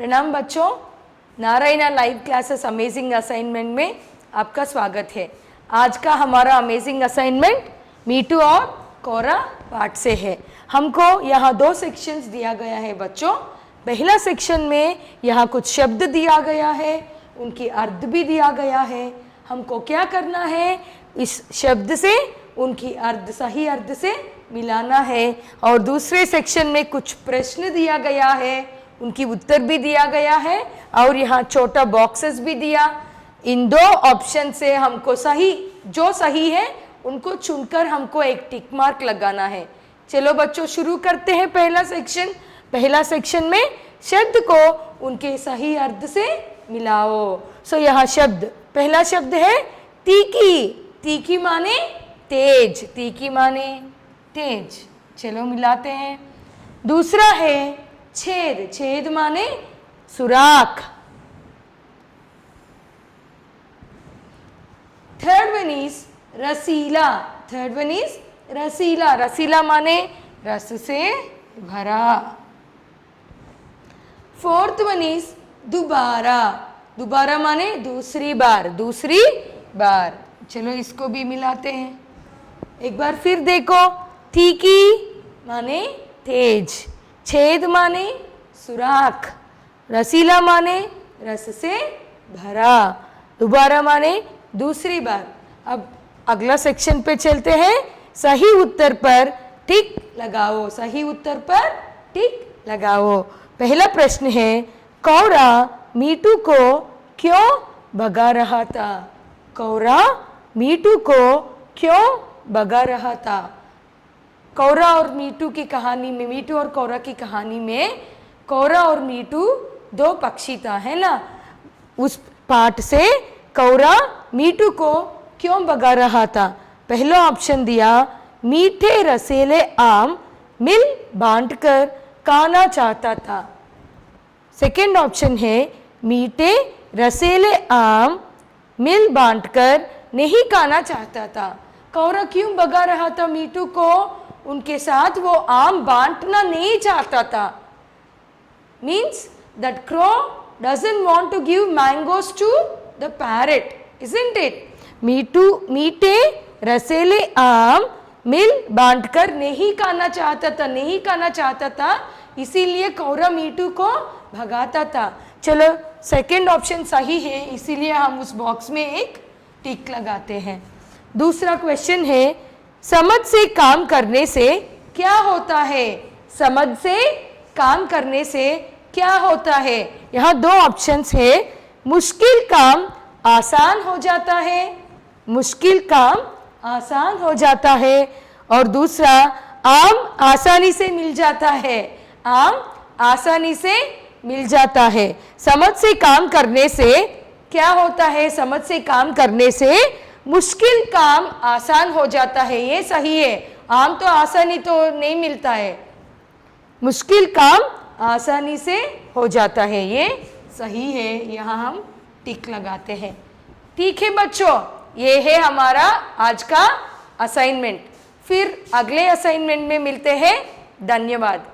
प्रणाम बच्चों, Narayana live classes amazing assignment में आपका स्वागत है। आज का हमारा अमेजिंग असाइनमेंट मीटू और कोरा पार्ट से है। हमको यहाँ दो सेक्शंस दिया गया है बच्चों। पहला सेक्शन में यहाँ कुछ शब्द दिया गया है, उनकी अर्थ भी दिया गया है। हमको क्या करना है, इस शब्द से उनकी अर्थ सही अर्थ से मिलाना है। और दूसरे सेक्शन में कुछ प्रश्न दिया गया है, उनकी उत्तर भी दिया गया है और यहाँ छोटा बॉक्सेस भी दिया। इन दो ऑप्शन से हमको सही जो सही है उनको चुनकर हमको एक टिक मार्क लगाना है। चलो बच्चों शुरू करते हैं पहला सेक्शन। पहला सेक्शन में शब्द को उनके सही अर्थ से मिलाओ। सो यहाँ शब्द, पहला शब्द है तीखी। तीखी माने तेज, तीखी माने तेज। चलो मिलाते हैं। दूसरा है छेद। छेद माने सुराख। थर्ड वन इज रसीला। थर्ड वन इज रसीला। रसीला माने रस से भरा। फोर्थ वन इज दोबारा। दोबारा माने दूसरी बार, दूसरी बार। चलो इसको भी मिलाते हैं। एक बार फिर देखो, तीखी माने तेज, छेद माने सुराख, रसीला माने रस से भरा, दोबारा माने दूसरी बार। अब अगला सेक्शन पे चलते हैं। सही उत्तर पर टिक लगाओ। सही उत्तर पर टिक लगाओ। पहला प्रश्न है, कौरा मीटू को क्यों भगा रहा था? कौरा मीटू को क्यों भगा रहा था? कौरा और मीटू की कहानी में, मीटू और कौरा की कहानी में कौरा और मीटू दो पक्षी था, है ना। उस पाठ से कौरा मीटू को क्यों भगा रहा था? पहला ऑप्शन दिया, मीठे रसीले आम मिल बांटकर खाना चाहता था। सेकंड ऑप्शन है, मीठे रसीले आम मिल बांटकर नहीं खाना चाहता था। कौरा क्यों भगा रहा था मीटू को? उनके साथ वो आम बांटना नहीं चाहता था। Means that crow doesn't want to give mangoes to the parrot, isn't it? मीठे रसीले आम मिल बांटकर नहीं खाना चाहता था, नहीं खाना चाहता था, इसीलिए कौरा मीटू को भगाता था। चलो सेकंड ऑप्शन सही है, इसीलिए हम उस बॉक्स में एक टिक लगाते हैं। दूसरा क्वेश्चन है, समझ से काम करने से क्या होता है? समझ से काम करने से क्या होता है? यहाँ दो ऑप्शंस है। मुश्किल काम आसान हो जाता है, मुश्किल काम आसान हो जाता है। और दूसरा, आम आसानी से मिल जाता है, आम आसानी से मिल जाता है। समझ से काम करने से क्या होता है? समझ से काम करने से मुश्किल काम आसान हो जाता है, ये सही है। आम तो आसानी तो नहीं मिलता है, मुश्किल काम आसानी से हो जाता है, ये सही है। यहाँ हम टिक लगाते हैं। ठीक है बच्चों, ये है हमारा आज का असाइनमेंट। फिर अगले असाइनमेंट में मिलते हैं। धन्यवाद।